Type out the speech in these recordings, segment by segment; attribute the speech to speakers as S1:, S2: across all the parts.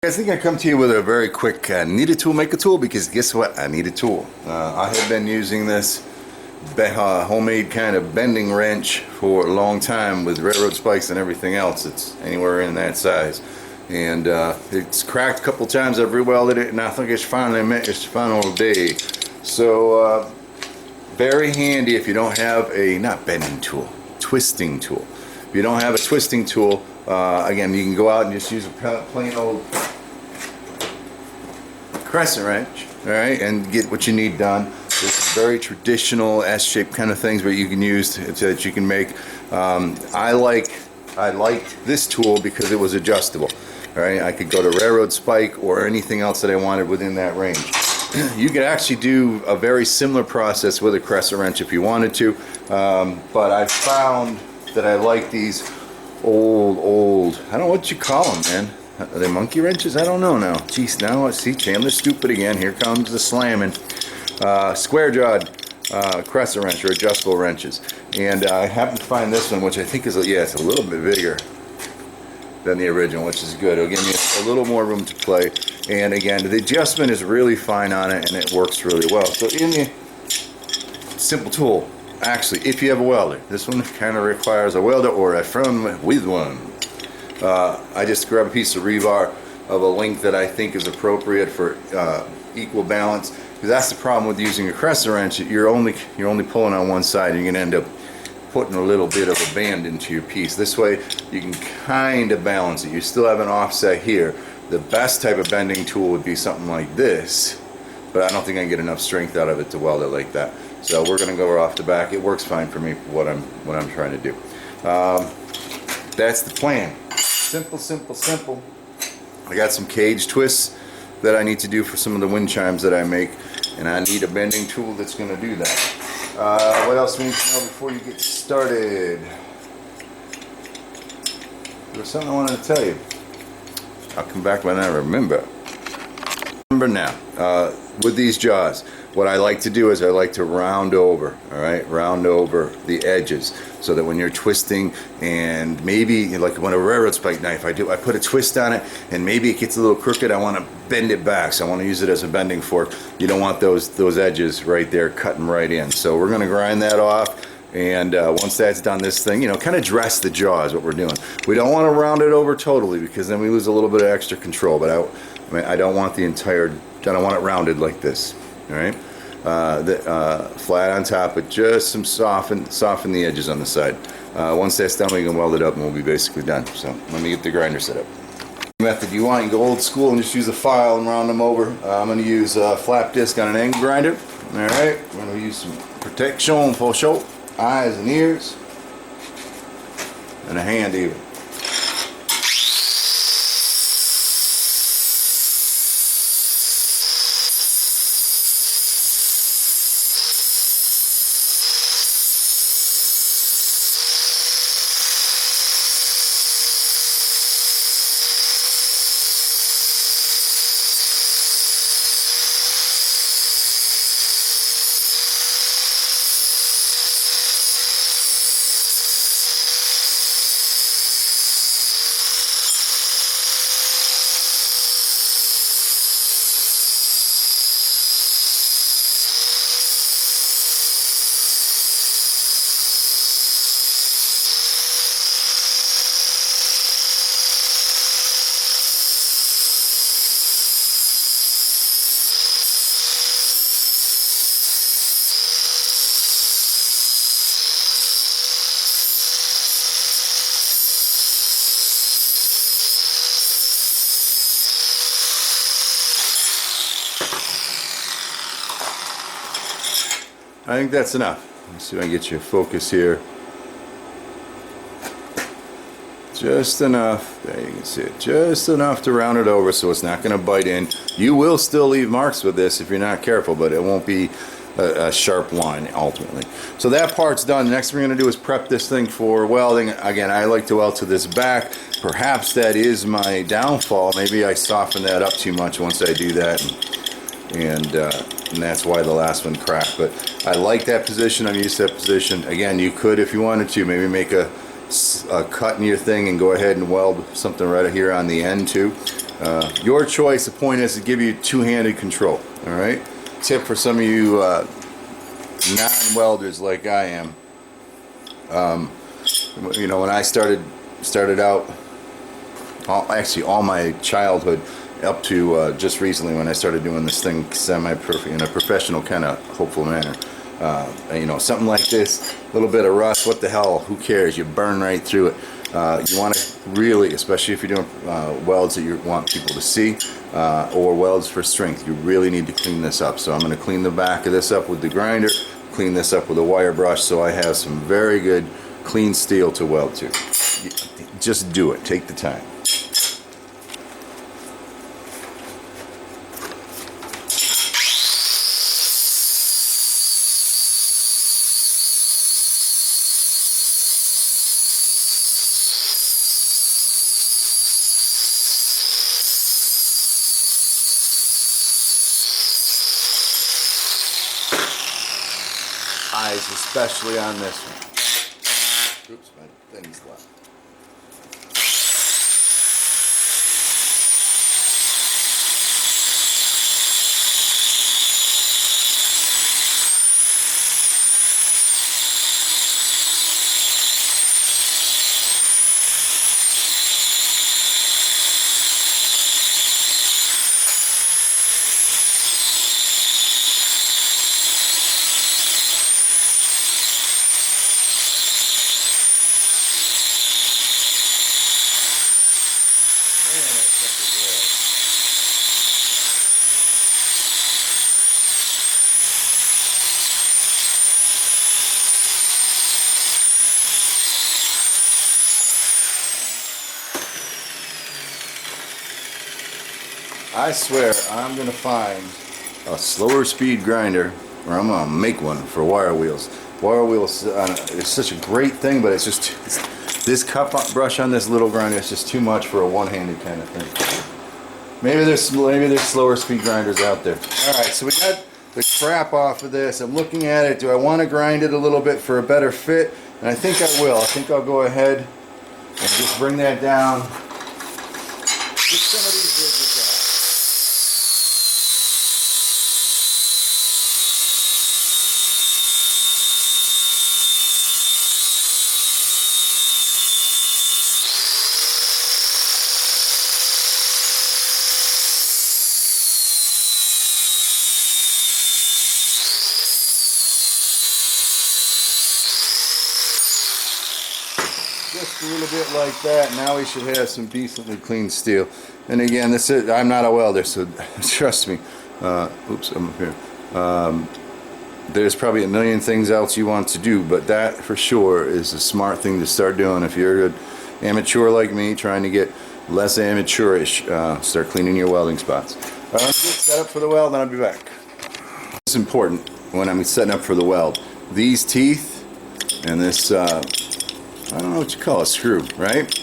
S1: I think I come to you with a very quick need a tool, make a tool, because guess what? I need a tool. I have been using this homemade kind of bending wrench for a long time with railroad spikes and everything else. It's anywhere in that size. And it's cracked a couple times. I've re-welded it and I think it's finally met its final day. So very handy if you don't have a, not bending tool, twisting tool. If you don't have a twisting tool, again, you can go out and just use a plain old crescent wrench, all right, and get what you need done. This is very traditional S-shaped kind of things, but you can use that you can make. I liked this tool because it was adjustable. All right, I could go to railroad spike or anything else that I wanted within that range. You could actually do a very similar process with a crescent wrench if you wanted to, but I found that I like these old, I don't know what you call them, man. Are they monkey wrenches? I don't know now. Jeez, now I see Chandler's stupid again. Here comes the slamming. Square-jawed crescent wrench or adjustable wrenches. And I happened to find this one, which I think is, yeah, it's a little bit bigger than the original, which is good. It'll give me a little more room to play. And again, the adjustment is really fine on it, and it works really well. So in the simple tool, actually, if you have a welder, this one kind of requires a welder or a friend with one. I just grab a piece of rebar of a length that I think is appropriate for equal balance, because that's the problem with using a crescent wrench. You're only pulling on one side, and you're going to end up putting a little bit of a band into your piece. This way you can kind of balance it. You still have an offset here. The best type of bending tool would be something like this, but I don't think I can get enough strength out of it to weld it like that. So we're going to go off the back. It works fine for me for what I'm trying to do. That's the plan. Simple, simple, simple. I got some cage twists that I need to do for some of the wind chimes that I make, and I need a bending tool that's going to do that. What else do we need to know before you get started? There's something I wanted to tell you. I'll come back when I remember. Remember now, with these jaws, what I like to do is I like to round over, all right, round over the edges, so that when you're twisting, and maybe like when a railroad spike knife, I put a twist on it, and maybe it gets a little crooked. I want to bend it back, so I want to use it as a bending fork. You don't want those edges right there cutting right in. So we're going to grind that off, and once that's done, this thing, kind of dress the jaw is what we're doing. We don't want to round it over totally, because then we lose a little bit of extra control. But I don't want the entire, I don't want it rounded like this. All right, flat on top, but just some soften the edges on the side. Once that's done, we can weld it up, and we'll be basically done. So let me get the grinder set up. Method you want, you go old school and just use a file and round them over. I'm going to use a flap disc on an angle grinder. All right, we're going to use some protection for show, eyes and ears, and a hand even. I think that's enough. Let's see if I can get you a focus here. Just enough. There you can see it. Just enough to round it over so it's not going to bite in. You will still leave marks with this if you're not careful, but it won't be a sharp line ultimately. So that part's done. The next thing we're going to do is prep this thing for welding. Again, I like to weld to this back. Perhaps that is my downfall. Maybe I soften that up too much once I do that. And that's why the last one cracked. But I like that position. I'm used to that position. Again, you could, if you wanted to, maybe make a cut in your thing and go ahead and weld something right here on the end too. Your choice. The point is to give you two-handed control. All right. Tip for some of you non-welders like I am. You know, when I started out, actually all my childhood up to just recently when I started doing this thing in a professional kind of hopeful manner. You know, something like this, a little bit of rust, what the hell, who cares? You burn right through it. You want to really, especially if you're doing welds that you want people to see, or welds for strength, you really need to clean this up. So I'm going to clean the back of this up with the grinder, clean this up with a wire brush, so I have some very good clean steel to weld to. Just do it. Take the time. Eyes, especially on this one. Oops, my thing's left. I swear I'm gonna find a slower speed grinder, or I'm gonna make one for wire wheels. Wire wheels is such a great thing, but it's just this cup brush on this little grinder is just too much for a one-handed kind of thing. Maybe there's slower speed grinders out there. All right, so we got the crap off of this. I'm looking at it. Do I want to grind it a little bit for a better fit? And I think I will. I think I'll go ahead and just bring that down. Get some of these ridges out. Just a little bit like that. Now we should have some decently clean steel. And again, I'm not a welder, so trust me. Oops, I'm up here. There's probably a million things else you want to do, but that for sure is a smart thing to start doing if you're an amateur like me trying to get less amateurish. Start cleaning your welding spots. All right, let me get set up for the weld and I'll be back. It's important when I'm setting up for the weld. These teeth and this I don't know what you call a screw, right?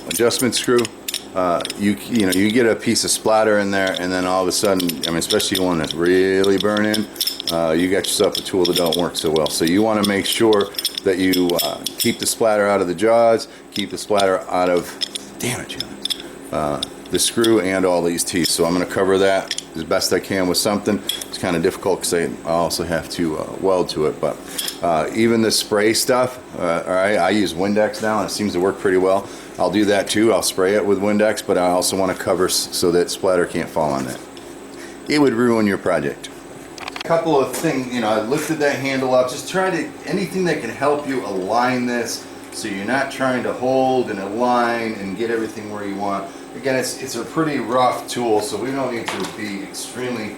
S1: Adjustment screw. You know, you get a piece of splatter in there, and then all of a sudden, I mean, especially one that's really burning, you got yourself a tool that don't work so well. So you want to make sure that you keep the splatter out of the jaws, keep the splatter out of, damn it, John, the screw and all these teeth. So I'm going to cover that as best I can with something. It's kind of difficult because I also have to weld to it, but even the spray stuff, all right, I use Windex now and it seems to work pretty well. I'll do that too. I'll spray it with Windex, but I also want to cover so that splatter can't fall on that. It would ruin your project. A couple of things, you know, I lifted that handle up. Just try to, anything that can help you align this so you're not trying to hold and align and get everything where you want. Again, it's a pretty rough tool, so we don't need to be extremely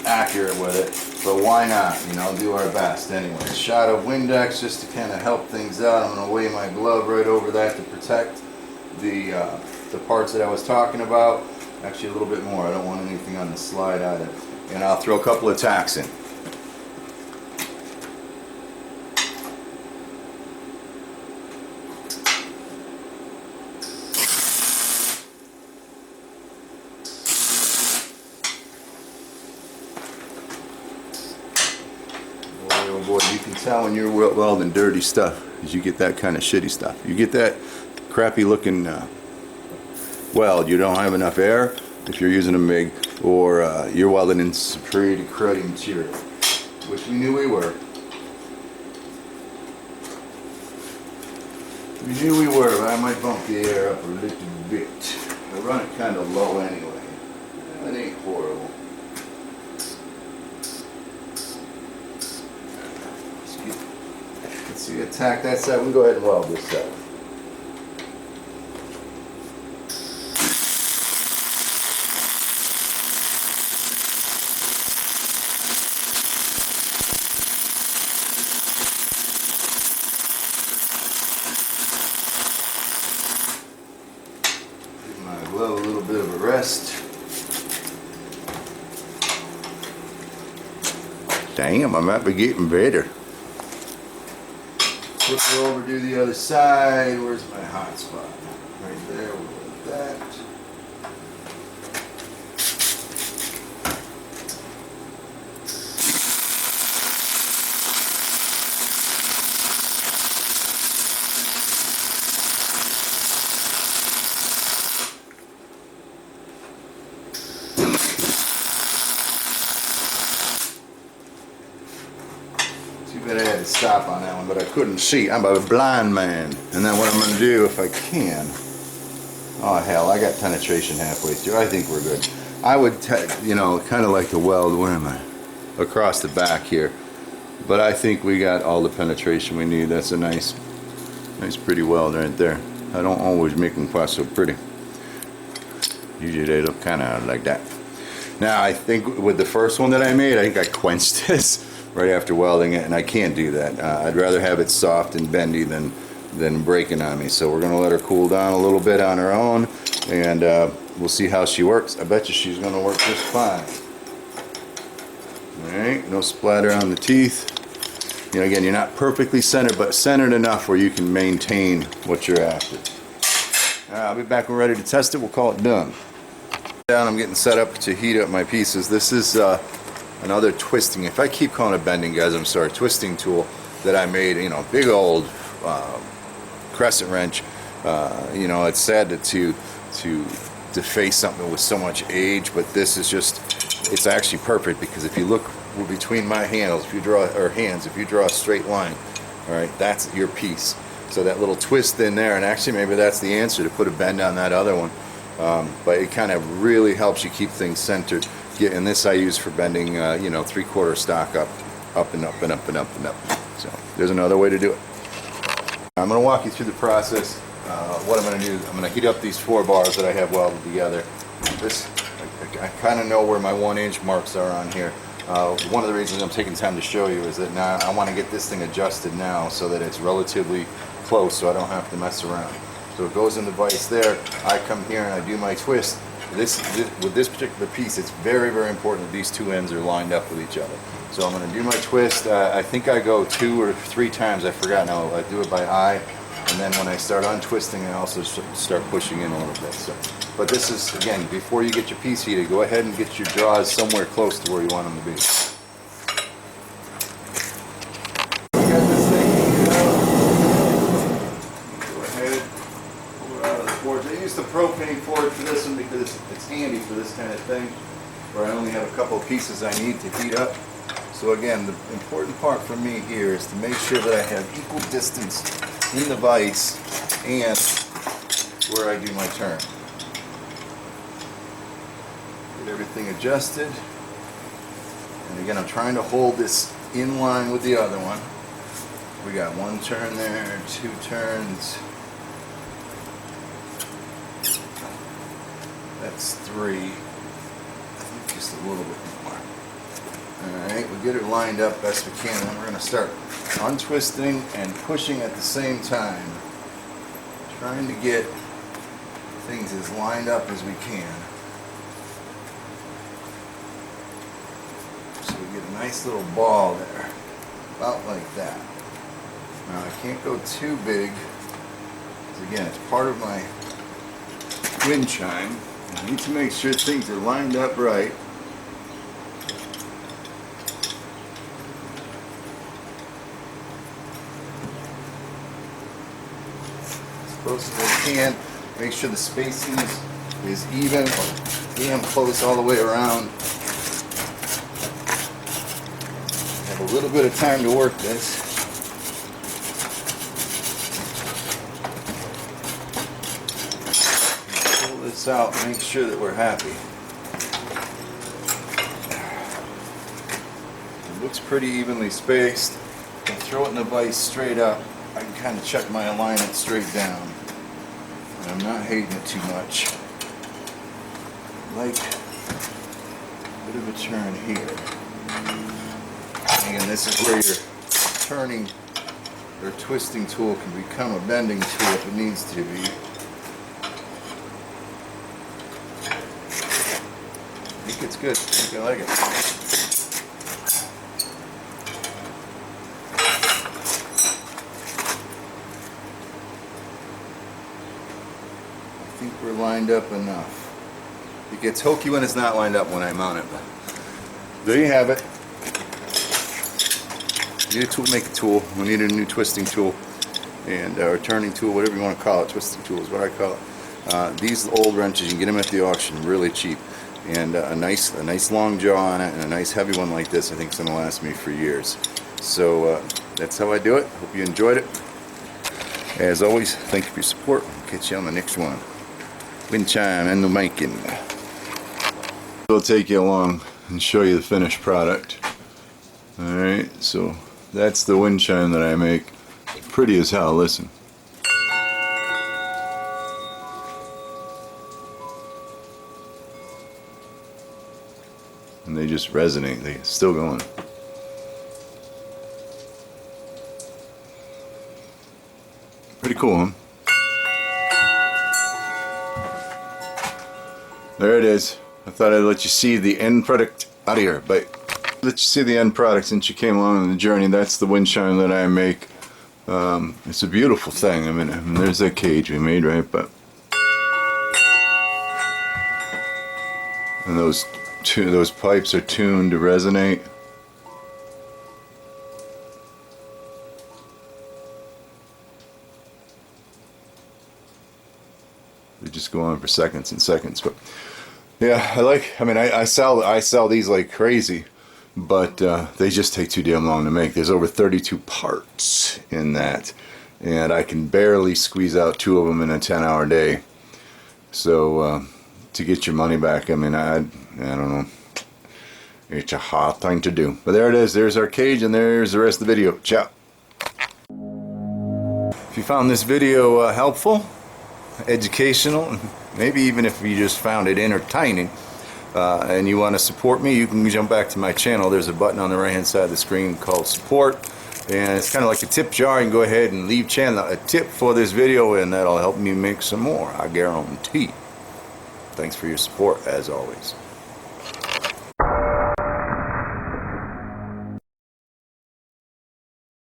S1: accurate with it, but why not? You know, do our best anyway. A shot of Windex just to kind of help things out. I'm going to lay my glove right over that to protect the parts that I was talking about. Actually, a little bit more. I don't want anything on the slide either. And I'll throw a couple of tacks in. Oh boy, you can tell when you're welding dirty stuff, because you get that kind of shitty stuff. You get that crappy looking, weld. You don't have enough air if you're using a MIG, or you're welding in some pretty cruddy material, which we knew we were. We knew we were, but I might bump the air up a little bit. I run it kind of low anyway. It ain't horrible. Let's see, attack that side. We can go ahead and weld this side. Give my glove a little bit of a rest. Damn, I might be getting better. Flip it over, do the other side. Where's my hot spot? Right there, we'll go with that. But I had to stop on that one, but I couldn't see. I'm a blind man. And then what I'm going to do, if I can, oh hell, I got penetration halfway through. I think we're good. I would, you know, kind of like to weld, where am I? Across the back here. But I think we got all the penetration we need. That's a nice pretty weld right there. I don't always make them quite so pretty. Usually they look kind of like that. Now I think with the first one that I made, I think I quenched this right after welding it, and I can't do that. I'd rather have it soft and bendy than breaking on me. So we're gonna let her cool down a little bit on her own, and we'll see how she works. I bet you she's gonna work just fine. All right, no splatter on the teeth. You know, again, you're not perfectly centered, but centered enough where you can maintain what you're after. I'll be back when we're ready to test it. We'll call it done. I'm getting set up to heat up my pieces. This is another twisting, if I keep calling it bending, guys, I'm sorry, twisting tool that I made, you know, big old crescent wrench. You know, it's sad to deface something with so much age, but this is just, it's actually perfect, because if you look between my handles, if you draw, or hands, if you draw a straight line, all right, that's your piece. So that little twist in there, and actually maybe that's the answer, to put a bend on that other one. But it kind of really helps you keep things centered. And this I use for bending, you know, 3/4 stock up and up and up and up and up. So there's another way to do it. I'm going to walk you through the process. What I'm going to do is I'm going to heat up these 4 bars that I have welded together. This, I kind of know where my 1-inch marks are on here. One of the reasons I'm taking time to show you is that now I want to get this thing adjusted now so that it's relatively close, so I don't have to mess around. So it goes in the vise there. I come here and I do my twist. With this particular piece, it's very, very important that these 2 ends are lined up with each other. So I'm going to do my twist. I think I go 2 or 3 times. I forgot now. I do it by eye, and then when I start untwisting, I also start pushing in a little bit. So, but this is, again, before you get your piece heated, go ahead and get your draws somewhere close to where you want them to be. I use the propane forward for this one because it's handy for this kind of thing, where I only have a couple of pieces I need to heat up. So again, the important part for me here is to make sure that I have equal distance in the vise and where I do my turn. Get everything adjusted. And again, I'm trying to hold this in line with the other one. We got 1 turn there, 2 turns. That's 3. I think just a little bit more. Alright, we'll get it lined up best we can, and then we're going to start untwisting and pushing at the same time. Trying to get things as lined up as we can. So we get a nice little ball there. About like that. Now I can't go too big, because again, it's part of my wind chime. I need to make sure things are lined up right. As close as I can. Make sure the spacing is is even, damn close all the way around. Have a little bit of time to work this. Pull this out and make sure that we're happy. It looks pretty evenly spaced. If I throw it in the vise straight up, I can kind of check my alignment straight down. And I'm not hating it too much. Like a bit of a turn here. Again, this is where your turning or twisting tool can become a bending tool if it needs to be. I think it's good. I think I like it. I think we're lined up enough. It gets hokey when it's not lined up when I mount it. But there you have it. We need a tool to make a tool. We need a new twisting tool and or turning tool, whatever you want to call it. Twisting tool is what I call it. These old wrenches, you can get them at the auction really cheap. And a nice long jaw on it and a nice heavy one like this I think is going to last me for years. So that's how I do it. Hope you enjoyed it. As always, thank you for your support. I'll catch you on the next one. Wind chime and the making. I'll take you along and show you the finished product. Alright, so that's the wind chime that I make. Pretty as hell, listen. And they just resonate, they're still going. Pretty cool, huh? There it is. I thought I'd let you see the end product out of here, but let you see the end product since you came along on the journey. That's the wind chime that I make. It's a beautiful thing. I mean, there's that cage we made, right? But and those pipes are tuned to resonate. They just go on for seconds and seconds, but yeah, I sell these like crazy, but they just take too damn long to make. There's over 32 parts in that, and I can barely squeeze out 2 of them in a 10-hour day. So to get your money back, I mean, I don't know. It's a hard thing to do. But there it is. There's our cage, and there's the rest of the video. Ciao. If you found this video helpful, educational, maybe even if you just found it entertaining, and you want to support me, you can jump back to my channel. There's a button on the right hand side of the screen called support, and it's kind of like a tip jar. You can go ahead and leave channel a tip for this video, and that'll help me make some more, I guarantee. Thanks for your support as always.